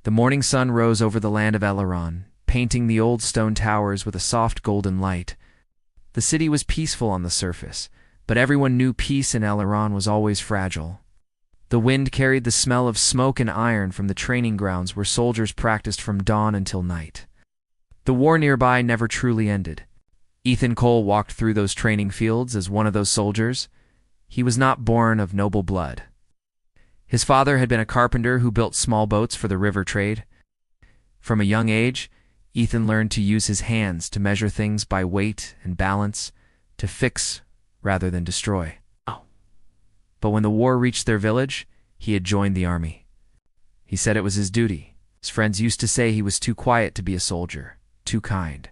The morning sun rose over the land of Eleron, painting the old stone towers with a soft golden light. The city was peaceful on the surface, but everyone knew peace in Eleron was always fragile. The wind carried the smell of smoke and iron from the training grounds where soldiers practiced from dawn until night. The war nearby never truly ended. Ethan Cole walked through those training fields as one of those soldiers. He was not born of noble blood. His father had been a carpenter who built small boats for the river trade. From a young age, Ethan learned to use his hands to measure things by weight and balance, to fix rather than destroy. But when the war reached their village, he had joined the army. He said it was his duty. His friends used to say he was too quiet to be a soldier, too kind.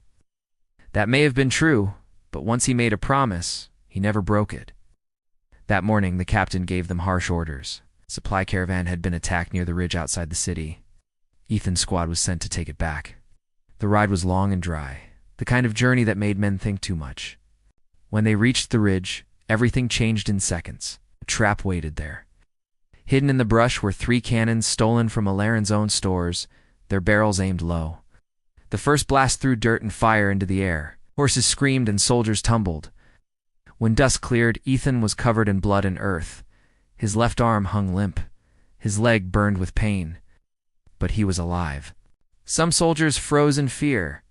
That may have been true, but once he made a promise, he never broke it. That morning, the captain gave them harsh orders. A supply caravan had been attacked near the ridge outside the city. Ethan's squad was sent to take it back. The ride was long and dry, the kind of journey that made men think too much. When they reached the ridge, everything changed in seconds. A trap waited there. Hidden in the brush were 3 cannons stolen from Alaron's own stores, their barrels aimed low. The first blast threw dirt and fire into the air. Horses screamed and soldiers tumbled. When dusk cleared, Ethan was covered in blood and earth. His left arm hung limp. His leg burned with pain. But he was alive. Some soldiers froze in fear.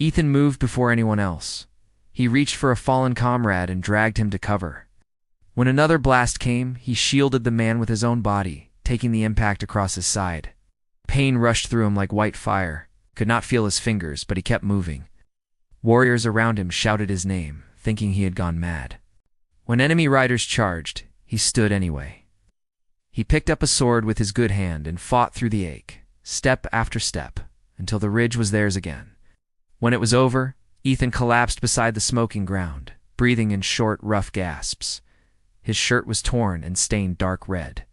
Ethan moved before anyone else. He reached for a fallen comrade and dragged him to cover. When another blast came, he shielded the man with his own body, taking the impact across his side. Pain rushed through him like white fire. Could not feel his fingers, but he kept moving. Warriors around him shouted his name, thinking he had gone mad. When enemy riders charged, he stood anyway. He picked up a sword with his good hand and fought through the ache, step after step, until the ridge was theirs again. When it was over, Ethan collapsed beside the smoking ground, breathing in short, rough gasps. His shirt was torn and stained dark red.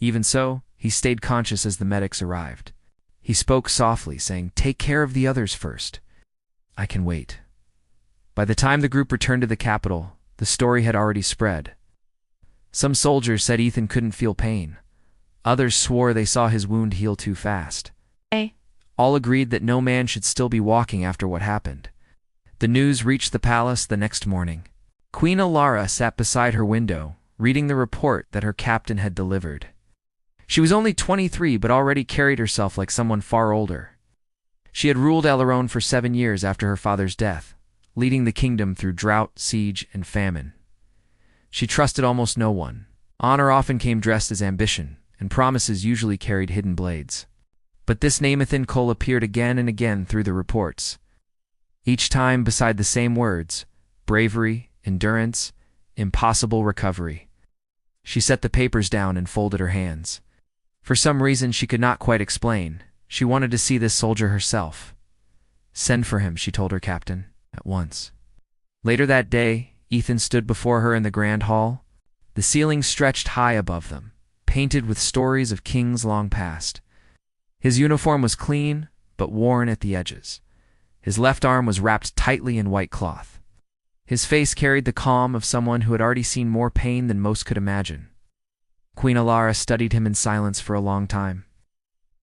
Even so, he stayed conscious as the medics arrived. He spoke softly, saying, "Take care of the others first. I can wait." By the time the group returned to the capital, the story had already spread. Some soldiers said Ethan couldn't feel pain. Others swore they saw his wound heal too fast. All agreed that no man should still be walking after what happened. The news reached the palace the next morning. Queen Alara sat beside her window, reading the report that her captain had delivered. She was only 23 but already carried herself like someone far older. She had ruled Eleron for 7 years after her father's death, leading the kingdom through drought, siege, and famine. She trusted almost no one. Honor often came dressed as ambition, and promises usually carried hidden blades. But this name Ethan Cole appeared again and again through the reports. Each time beside the same words: bravery, endurance, impossible recovery. She set the papers down and folded her hands. For some reason she could not quite explain, she wanted to see this soldier herself. "Send for him," she told her captain, at once. Later that day, Ethan stood before her in the grand hall. The ceiling stretched high above them, painted with stories of kings long past. His uniform was clean, but worn at the edges. His left arm was wrapped tightly in white cloth. His face carried the calm of someone who had already seen more pain than most could imagine. Queen Alara studied him in silence for a long time.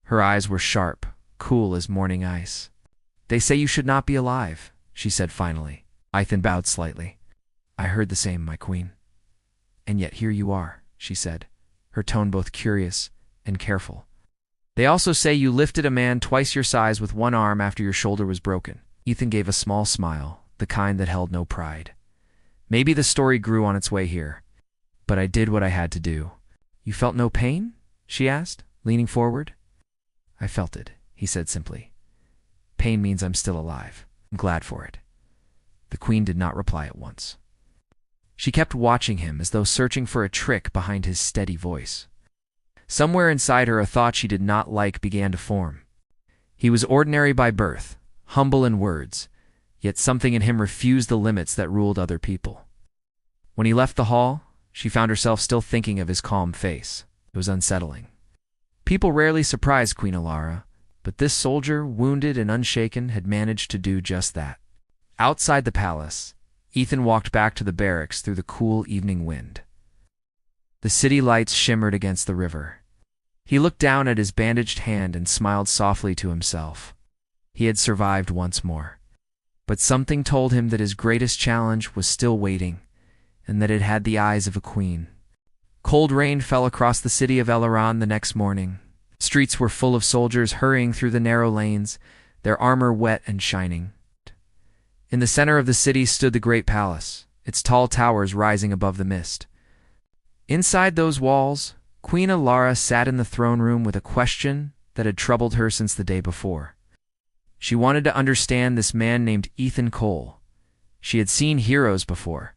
Her eyes were sharp, cool as morning ice. "They say you should not be alive," she said finally. Ethan bowed slightly. "I heard the same, my queen." "And yet here you are," she said, her tone both curious and careful. "They also say you lifted a man twice your size with one arm after your shoulder was broken." Ethan gave a small smile, the kind that held no pride. "Maybe the story grew on its way here, but I did what I had to do." "You felt no pain?" she asked, leaning forward. "I felt it," he said simply. "Pain means I'm still alive. I'm glad for it." The queen did not reply at once. She kept watching him as though searching for a trick behind his steady voice. Somewhere inside her a thought she did not like began to form. He was ordinary by birth, humble in words, yet something in him refused the limits that ruled other people. When he left the hall, she found herself still thinking of his calm face. It was unsettling. People rarely surprised Queen Alara, but this soldier, wounded and unshaken, had managed to do just that. Outside the palace, Ethan walked back to the barracks through the cool evening wind. The city lights shimmered against the river. He looked down at his bandaged hand and smiled softly to himself. He had survived once more. But something told him that his greatest challenge was still waiting, and that it had the eyes of a queen. Cold rain fell across the city of Eleron the next morning. Streets were full of soldiers hurrying through the narrow lanes, their armor wet and shining. In the center of the city stood the great palace, its tall towers rising above the mist. Inside those walls, Queen Alara sat in the throne room with a question that had troubled her since the day before. She wanted to understand this man named Ethan Cole. She had seen heroes before.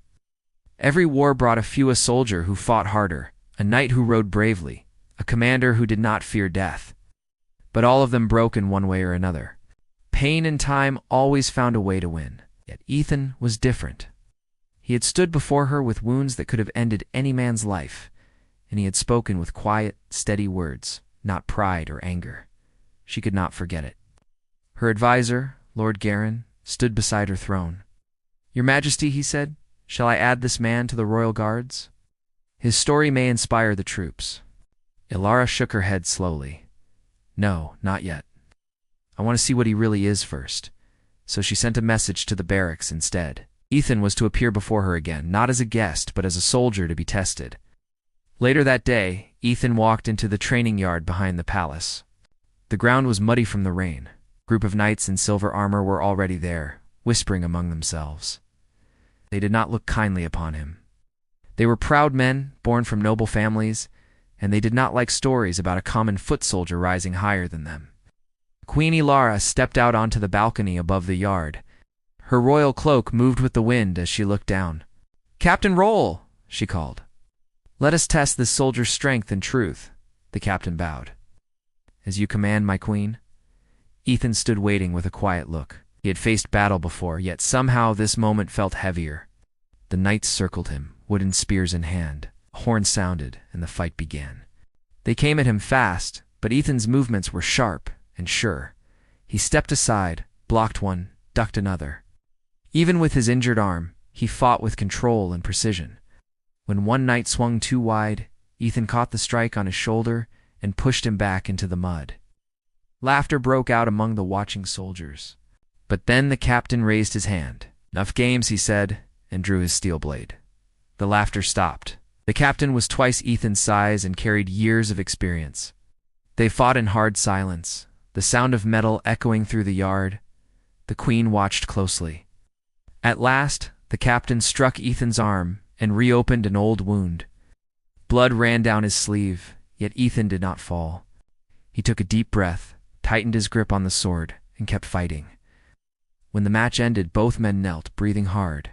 Every war brought a soldier who fought harder, a knight who rode bravely, a commander who did not fear death. But all of them broke in one way or another. Pain and time always found a way to win. Yet Ethan was different. He had stood before her with wounds that could have ended any man's life, and he had spoken with quiet, steady words, not pride or anger. She could not forget it. Her advisor, Lord Garin, stood beside her throne. "Your Majesty," he said, "shall I add this man to the royal guards? His story may inspire the troops." Alara shook her head slowly. "No, not yet. I want to see what he really is first." So she sent a message to the barracks instead. Ethan was to appear before her again, not as a guest, but as a soldier to be tested. Later that day, Ethan walked into the training yard behind the palace. The ground was muddy from the rain. A group of knights in silver armor were already there, whispering among themselves. They did not look kindly upon him. They were proud men, born from noble families, and they did not like stories about a common foot soldier rising higher than them. Queen Alara stepped out onto the balcony above the yard. Her royal cloak moved with the wind as she looked down. "Captain Roll!" she called. "Let us test this soldier's strength and truth." The captain bowed. "As you command, my queen." Ethan stood waiting with a quiet look. He had faced battle before, yet somehow this moment felt heavier. The knights circled him, wooden spears in hand. A horn sounded, and the fight began. They came at him fast, but Ethan's movements were sharp and sure. He stepped aside, blocked one, ducked another. Even with his injured arm, he fought with control and precision. When one knight swung too wide, Ethan caught the strike on his shoulder and pushed him back into the mud. Laughter broke out among the watching soldiers. But then the captain raised his hand. "Enough games," he said, and drew his steel blade. The laughter stopped. The captain was twice Ethan's size and carried years of experience. They fought in hard silence, the sound of metal echoing through the yard. The queen watched closely. At last, the captain struck Ethan's arm and reopened an old wound. Blood ran down his sleeve, yet Ethan did not fall. He took a deep breath, tightened his grip on the sword, and kept fighting. When the match ended, both men knelt, breathing hard.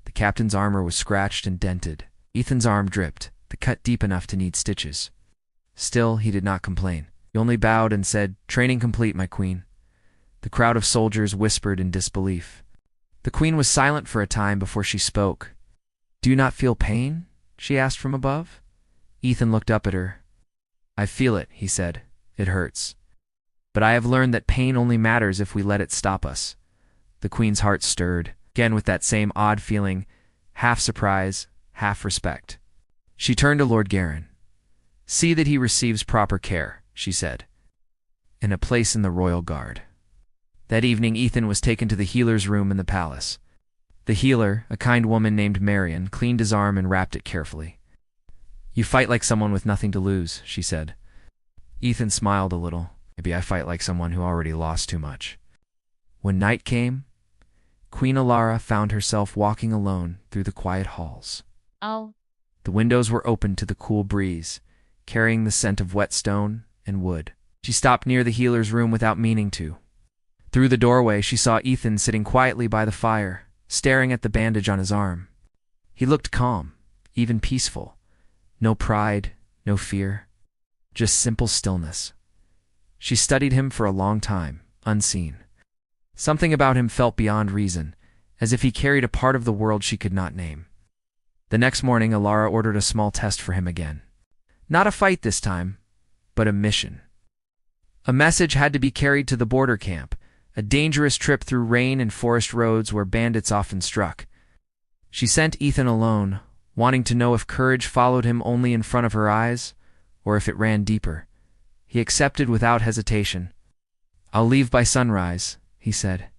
The captain's armor was scratched and dented. Ethan's arm dripped, the cut deep enough to need stitches. Still, he did not complain. He only bowed and said, "Training complete, my queen." The crowd of soldiers whispered in disbelief. The queen was silent for a time before she spoke. "Do you not feel pain?" she asked from above. Ethan looked up at her. "I feel it," he said. "It hurts. But I have learned that pain only matters if we let it stop us." The queen's heart stirred, again with that same odd feeling, half surprise, half respect. She turned to Lord Garin. "See that he receives proper care," she said, "and a place in the royal guard." That evening Ethan was taken to the healer's room in the palace. The healer, a kind woman named Marion, cleaned his arm and wrapped it carefully. "You fight like someone with nothing to lose," she said. Ethan smiled a little. "Maybe I fight like someone who already lost too much." When night came, Queen Alara found herself walking alone through the quiet halls. Oh. The windows were open to the cool breeze, carrying the scent of wet stone and wood. She stopped near the healer's room without meaning to. Through the doorway, she saw Ethan sitting quietly by the fire, staring at the bandage on his arm. He looked calm, even peaceful. No pride, no fear, just simple stillness. She studied him for a long time, unseen. Something about him felt beyond reason, as if he carried a part of the world she could not name. The next morning, Alara ordered a small test for him again. Not a fight this time, but a mission. A message had to be carried to the border camp, a dangerous trip through rain and forest roads where bandits often struck. She sent Ethan alone, wanting to know if courage followed him only in front of her eyes, or if it ran deeper, He accepted without hesitation. "I'll leave by sunrise," he said.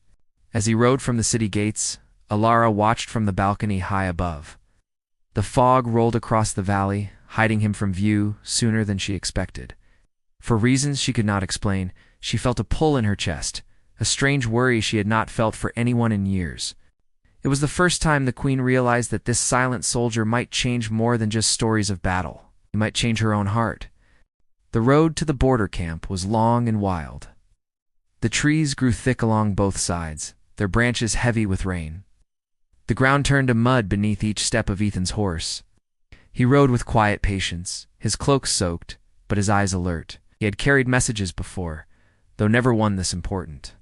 As he rode from the city gates, Alara watched from the balcony high above. The fog rolled across the valley, hiding him from view sooner than she expected. For reasons she could not explain, she felt a pull in her chest, a strange worry she had not felt for anyone in years. It was the first time the Queen realized that this silent soldier might change more than just stories of battle. He might change her own heart. The road to the border camp was long and wild. The trees grew thick along both sides, their branches heavy with rain. The ground turned to mud beneath each step of Ethan's horse. He rode with quiet patience, his cloak soaked, but his eyes alert. He had carried messages before, though never one this important.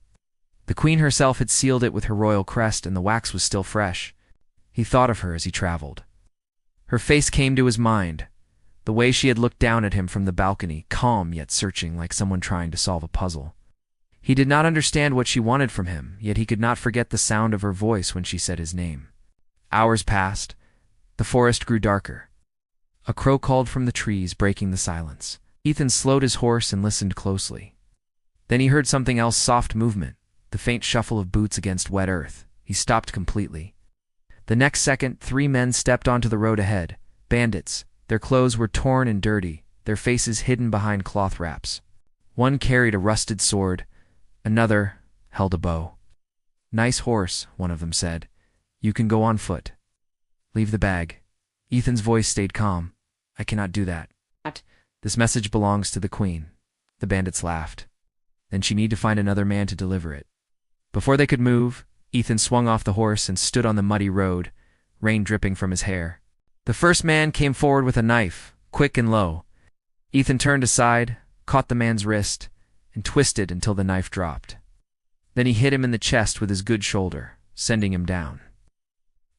The Queen herself had sealed it with her royal crest, and the wax was still fresh. He thought of her as he traveled. Her face came to his mind, the way she had looked down at him from the balcony, calm yet searching, like someone trying to solve a puzzle. He did not understand what she wanted from him, yet he could not forget the sound of her voice when she said his name. Hours passed. The forest grew darker. A crow called from the trees, breaking the silence. Ethan slowed his horse and listened closely. Then he heard something else, soft movement, the faint shuffle of boots against wet earth. He stopped completely. The next second, 3 men stepped onto the road ahead. Bandits. Their clothes were torn and dirty, their faces hidden behind cloth wraps. One carried a rusted sword. Another held a bow. "Nice horse," one of them said. "You can go on foot. Leave the bag." Ethan's voice stayed calm. "I cannot do that. This message belongs to the Queen." The bandits laughed. "Then she need to find another man to deliver it." Before they could move, Ethan swung off the horse and stood on the muddy road, rain dripping from his hair. The first man came forward with a knife, quick and low. Ethan turned aside, caught the man's wrist, and twisted until the knife dropped. Then he hit him in the chest with his good shoulder, sending him down.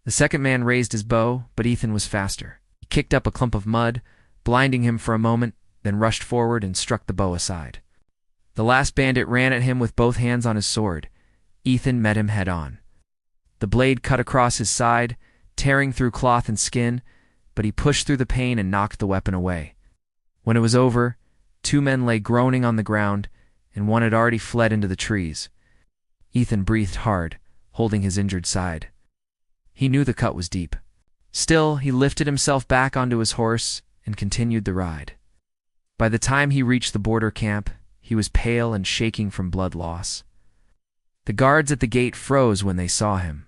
The second man raised his bow, but Ethan was faster. He kicked up a clump of mud, blinding him for a moment, then rushed forward and struck the bow aside. The last bandit ran at him with both hands on his sword. Ethan met him head-on. The blade cut across his side, tearing through cloth and skin, but he pushed through the pain and knocked the weapon away. When it was over, 2 men lay groaning on the ground, and one had already fled into the trees. Ethan breathed hard, holding his injured side. He knew the cut was deep. Still, he lifted himself back onto his horse and continued the ride. By the time he reached the border camp, he was pale and shaking from blood loss. The guards at the gate froze when they saw him.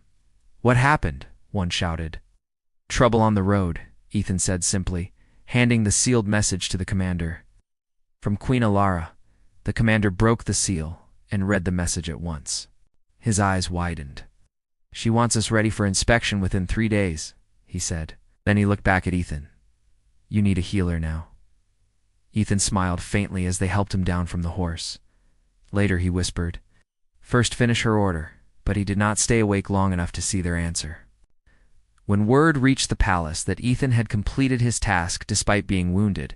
"What happened?" one shouted. "Trouble on the road," Ethan said simply, handing the sealed message to the commander. From Queen Alara. The commander broke the seal and read the message at once. His eyes widened. "She wants us ready for inspection within 3 days," he said. Then he looked back at Ethan. "You need a healer now." Ethan smiled faintly as they helped him down from the horse. Later he whispered, "First finish her order," but he did not stay awake long enough to see their answer. When word reached the palace that Ethan had completed his task despite being wounded,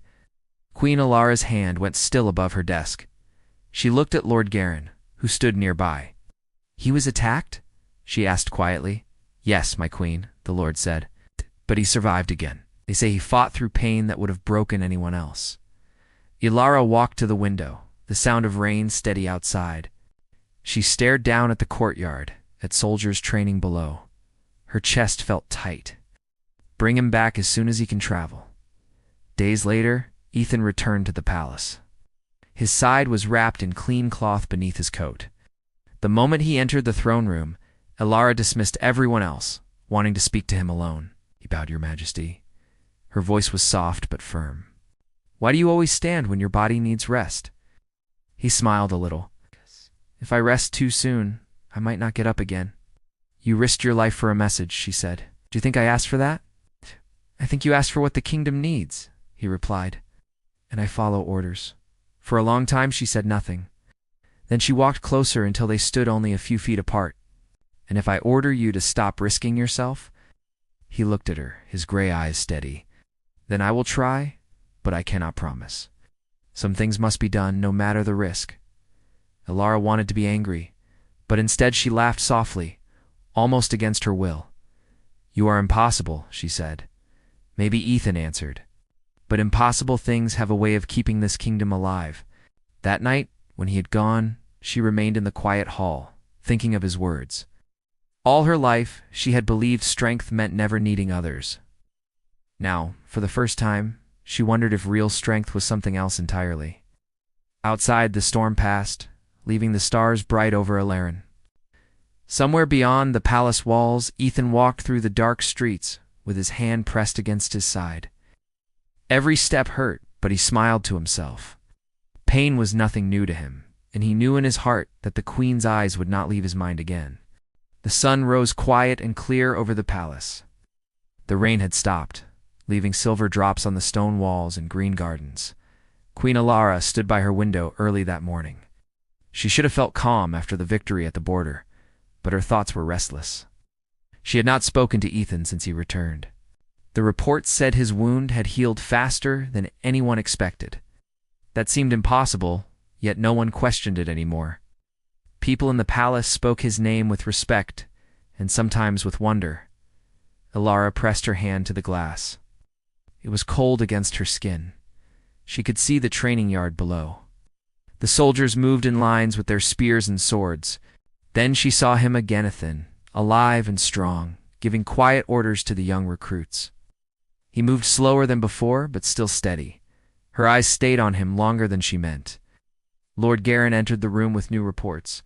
Queen Alara's hand went still above her desk. She looked at Lord Garen, who stood nearby. "He was attacked?" she asked quietly. "Yes, my queen," the lord said. "But he survived again. They say he fought through pain that would have broken anyone else." Alara walked to the window, the sound of rain steady outside. She stared down at the courtyard, at soldiers training below. Her chest felt tight. Bring him back as soon as he can travel. Days later, Ethan returned to the palace. His side was wrapped in clean cloth beneath his coat. The moment he entered the throne room, Alara dismissed everyone else, wanting to speak to him alone. He bowed, "Your Majesty." Her voice was soft but firm. "Why do you always stand when your body needs rest?" He smiled a little. "If I rest too soon, I might not get up again." "You risked your life for a message," she said. "Do you think I asked for that?" "I think you asked for what the kingdom needs," he replied. "And I follow orders." For a long time she said nothing. Then she walked closer until they stood only a few feet apart. "And if I order you to stop risking yourself?" He looked at her, his gray eyes steady. "Then I will try, but I cannot promise. Some things must be done, no matter the risk." Alara wanted to be angry, but instead she laughed softly, almost against her will. "You are impossible," she said. Maybe Ethan answered. "But impossible things have a way of keeping this kingdom alive. That night, when he had gone, she remained in the quiet hall, thinking of his words. All her life, she had believed strength meant never needing others. Now, for the first time, she wondered if real strength was something else entirely. Outside, the storm passed, leaving the stars bright over Alaran. Somewhere beyond the palace walls, Ethan walked through the dark streets, with his hand pressed against his side. Every step hurt, but he smiled to himself. Pain was nothing new to him, and he knew in his heart that the Queen's eyes would not leave his mind again. The sun rose quiet and clear over the palace. The rain had stopped, leaving silver drops on the stone walls and green gardens. Queen Alara stood by her window early that morning. She should have felt calm after the victory at the border, but her thoughts were restless. She had not spoken to Ethan since he returned. The reports said his wound had healed faster than anyone expected. That seemed impossible, yet no one questioned it anymore. People in the palace spoke his name with respect, and sometimes with wonder. Alara pressed her hand to the glass. It was cold against her skin. She could see the training yard below. The soldiers moved in lines with their spears and swords. Then she saw him again, Ethan, alive and strong, giving quiet orders to the young recruits. He moved slower than before, but still steady. Her eyes stayed on him longer than she meant. Lord Garen entered the room with new reports.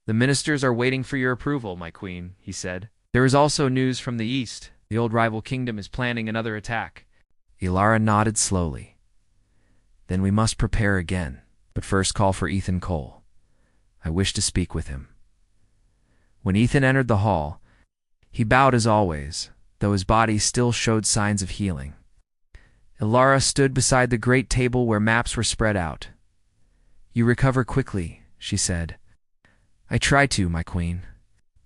"The ministers are waiting for your approval, my queen," he said. "There is also news from the east. The old rival kingdom is planning another attack." Alara nodded slowly. "Then we must prepare again, but first call for Ethan Cole. I wish to speak with him." When Ethan entered the hall, he bowed as always, though his body still showed signs of healing. Alara stood beside the great table where maps were spread out. "You recover quickly," she said. "I try to, my queen.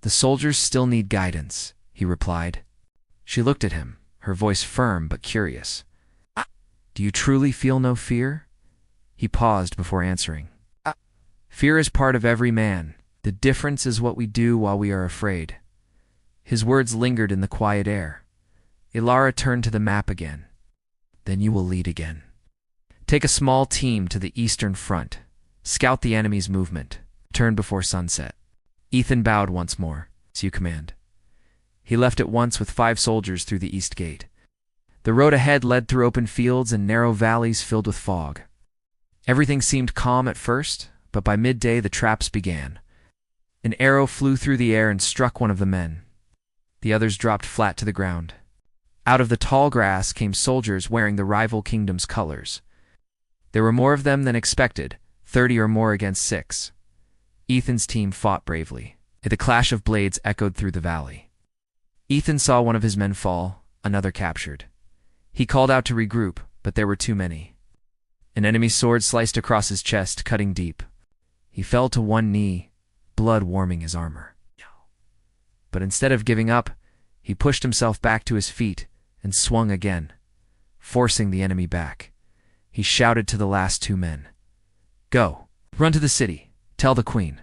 The soldiers still need guidance," he replied. She looked at him, her voice firm but curious. "Do you truly feel no fear?" He paused before answering. "Fear is part of every man. The difference is what we do while we are afraid." His words lingered in the quiet air. Alara turned to the map again. "Then you will lead again. Take a small team to the eastern front. Scout the enemy's movement. Turn before sunset." Ethan bowed once more. "So you command." He left at once with 5 soldiers through the east gate. The road ahead led through open fields and narrow valleys filled with fog. Everything seemed calm at first, but by midday the traps began. An arrow flew through the air and struck one of the men. The others dropped flat to the ground. Out of the tall grass came soldiers wearing the rival kingdom's colors. There were more of them than expected, 30 or more against 6. Ethan's team fought bravely. The clash of blades echoed through the valley. Ethan saw one of his men fall, another captured. He called out to regroup, but there were too many. An enemy sword sliced across his chest, cutting deep. He fell to one knee, blood warming his armor. But instead of giving up, he pushed himself back to his feet and swung again, forcing the enemy back. He shouted to the last 2 men. "Go, run to the city, tell the queen.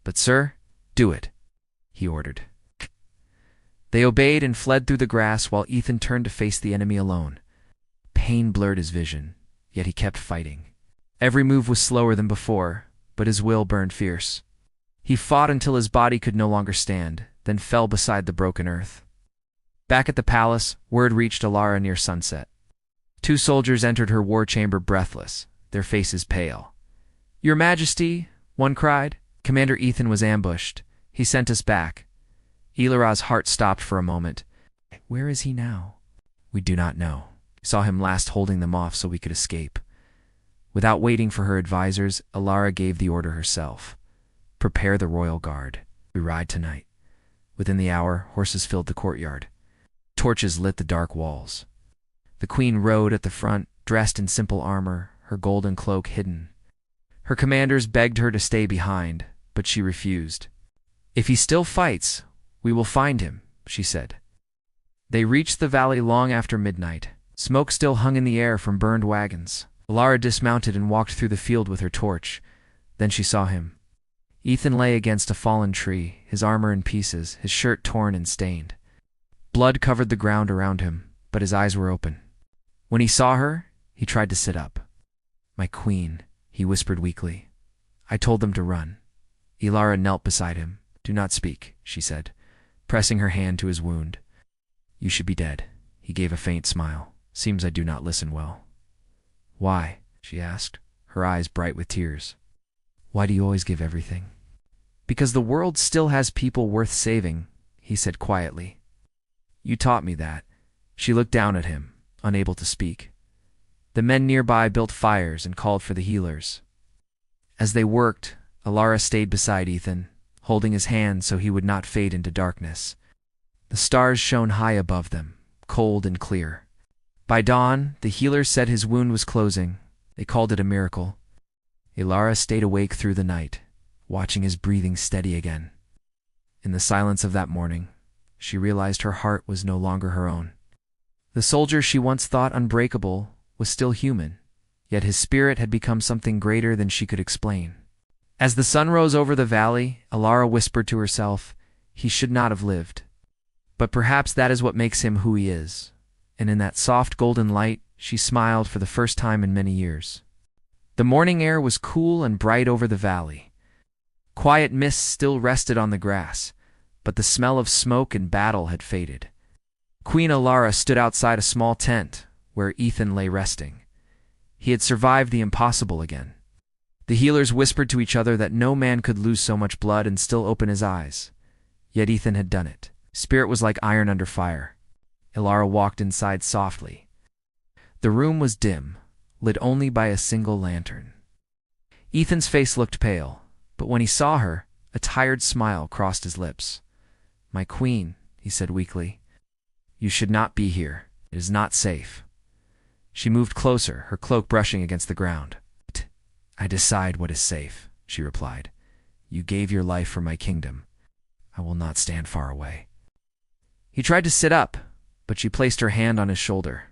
But sir, do it," he ordered. They obeyed and fled through the grass while Ethan turned to face the enemy alone. Pain blurred his vision, yet he kept fighting. Every move was slower than before, but his will burned fierce. He fought until his body could no longer stand, then fell beside the broken earth. Back at the palace, word reached Alara near sunset. 2 soldiers entered her war chamber breathless, their faces pale. "Your Majesty," one cried. "Commander Ethan was ambushed. He sent us back." Elara's heart stopped for a moment. "Where is he now?" "We do not know. We saw him last holding them off so we could escape." Without waiting for her advisors, Alara gave the order herself. "Prepare the royal guard. We ride tonight." Within the hour, horses filled the courtyard. Torches lit the dark walls. The queen rode at the front, dressed in simple armor, her golden cloak hidden. Her commanders begged her to stay behind, but she refused. "If he still fights, we will find him," she said. They reached the valley long after midnight. Smoke still hung in the air from burned wagons. Alara dismounted and walked through the field with her torch. Then she saw him. Ethan lay against a fallen tree, his armor in pieces, his shirt torn and stained. Blood covered the ground around him, but his eyes were open. When he saw her, he tried to sit up. "My queen," he whispered weakly. I told them to run. Ilara knelt beside him. Do not speak, she said, pressing her hand to his wound. You should be dead. He gave a faint smile. Seems I do not listen well. Why? She asked, her eyes bright with tears. Why do you always give everything? Because the world still has people worth saving, he said quietly. You taught me that. She looked down at him, unable to speak. The men nearby built fires and called for the healers. As they worked, Ilara stayed beside Ethan, holding his hand so he would not fade into darkness. The stars shone high above them, cold and clear. By dawn, the healers said his wound was closing. They called it a miracle. Ilara stayed awake through the night, watching his breathing steady again. In the silence of that morning, she realized her heart was no longer her own. The soldier she once thought unbreakable was still human, yet his spirit had become something greater than she could explain. As the sun rose over the valley, Ilara whispered to herself, he should not have lived. But perhaps that is what makes him who he is. And in that soft golden light, she smiled for the first time in many years. The morning air was cool and bright over the valley. Quiet mists still rested on the grass, but the smell of smoke and battle had faded. Queen Ilara stood outside a small tent, where Ethan lay resting. He had survived the impossible again. The healers whispered to each other that no man could lose so much blood and still open his eyes. Yet Ethan had done it. Spirit was like iron under fire. Ilara walked inside softly. The room was dim, lit only by a single lantern. Ethan's face looked pale, but when he saw her, a tired smile crossed his lips. My queen, he said weakly. You should not be here. It is not safe. She moved closer, her cloak brushing against the ground. I decide what is safe, she replied. You gave your life for my kingdom. I will not stand far away. He tried to sit up, but she placed her hand on his shoulder.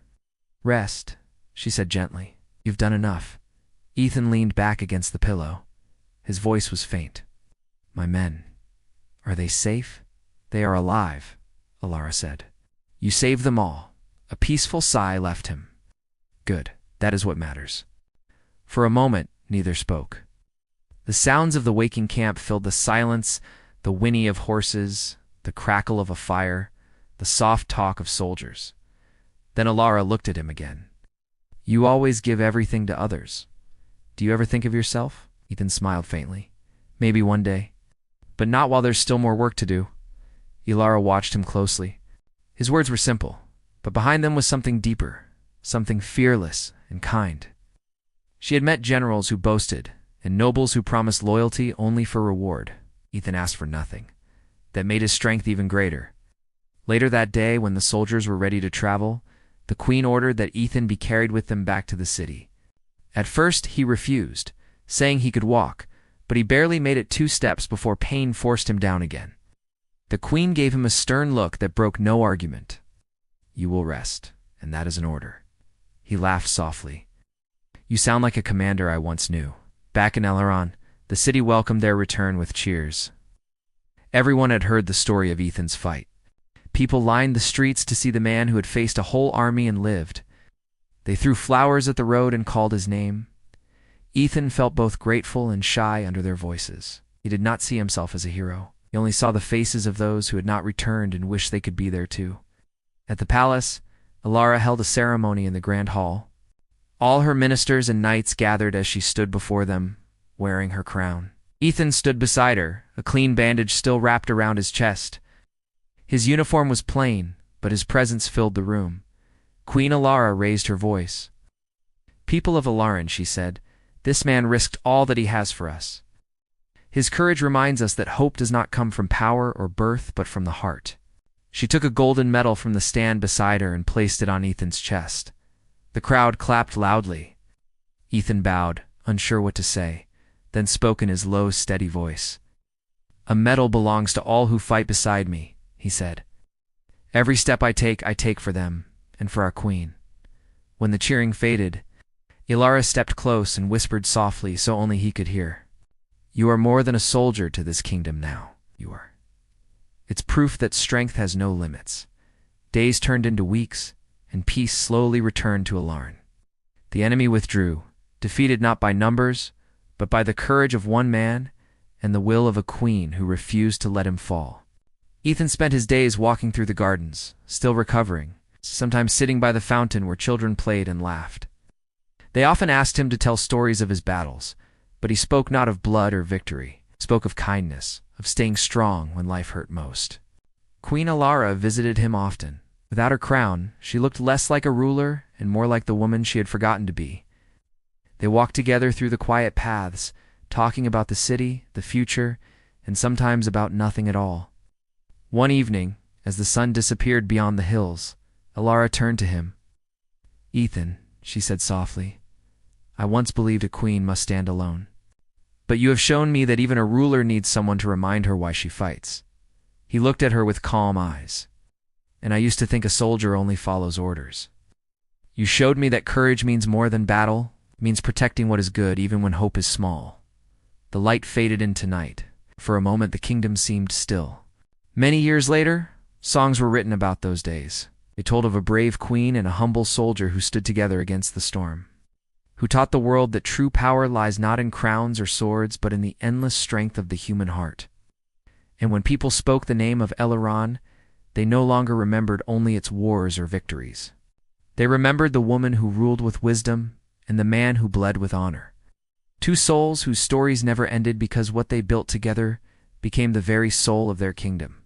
Rest, she said gently. You've done enough. Ethan leaned back against the pillow. His voice was faint. My men, are they safe? They are alive, Ilara said. You saved them all. A peaceful sigh left him. Good, that is what matters. For a moment, neither spoke. The sounds of the waking camp filled the silence, the whinny of horses, the crackle of a fire, the soft talk of soldiers. Then Ilara looked at him again. You always give everything to others. Do you ever think of yourself? Ethan smiled faintly. Maybe one day. But not while there's still more work to do. Ilara watched him closely. His words were simple, but behind them was something deeper, something fearless and kind. She had met generals who boasted, and nobles who promised loyalty only for reward. Ethan asked for nothing. That made his strength even greater. Later that day, when the soldiers were ready to travel, the queen ordered that Ethan be carried with them back to the city. At first, he refused, saying he could walk, but he barely made it 2 steps before pain forced him down again. The queen gave him a stern look that broke no argument. You will rest, and that is an order. He laughed softly. You sound like a commander I once knew. Back in Eleron, the city welcomed their return with cheers. Everyone had heard the story of Ethan's fight. People lined the streets to see the man who had faced a whole army and lived. They threw flowers at the road and called his name. Ethan felt both grateful and shy under their voices. He did not see himself as a hero. He only saw the faces of those who had not returned and wished they could be there too. At the palace, Ilara held a ceremony in the grand hall. All her ministers and knights gathered as she stood before them, wearing her crown. Ethan stood beside her, a clean bandage still wrapped around his chest. His uniform was plain, but his presence filled the room. Queen Ilara raised her voice. People of Ilaran, she said, this man risked all that he has for us. His courage reminds us that hope does not come from power or birth, but from the heart. She took a golden medal from the stand beside her and placed it on Ethan's chest. The crowd clapped loudly. Ethan bowed, unsure what to say, then spoke in his low, steady voice. A medal belongs to all who fight beside me, he said. Every step I take for them, and for our queen. When the cheering faded, Ilara stepped close and whispered softly so only he could hear. You are more than a soldier to this kingdom now, you are. It's proof that strength has no limits. Days turned into weeks, and peace slowly returned to Ilaran. The enemy withdrew, defeated not by numbers, but by the courage of one man and the will of a queen who refused to let him fall. Ethan spent his days walking through the gardens, still recovering, sometimes sitting by the fountain where children played and laughed. They often asked him to tell stories of his battles, but he spoke not of blood or victory, spoke of kindness, of staying strong when life hurt most. Queen Alara visited him often. Without her crown, she looked less like a ruler and more like the woman she had forgotten to be. They walked together through the quiet paths, talking about the city, the future, and sometimes about nothing at all. One evening, as the sun disappeared beyond the hills, Alara turned to him. "Ethan," she said softly, "I once believed a queen must stand alone. But you have shown me that even a ruler needs someone to remind her why she fights." He looked at her with calm eyes. "And I used to think a soldier only follows orders. You showed me that courage means more than battle, means protecting what is good even when hope is small." The light faded into night. For a moment the kingdom seemed still. Many years later, songs were written about those days. They told of a brave queen and a humble soldier who stood together against the storm, who taught the world that true power lies not in crowns or swords but in the endless strength of the human heart. And when people spoke the name of Eleron, they no longer remembered only its wars or victories. They remembered the woman who ruled with wisdom and the man who bled with honor. Two souls whose stories never ended because what they built together became the very soul of their kingdom.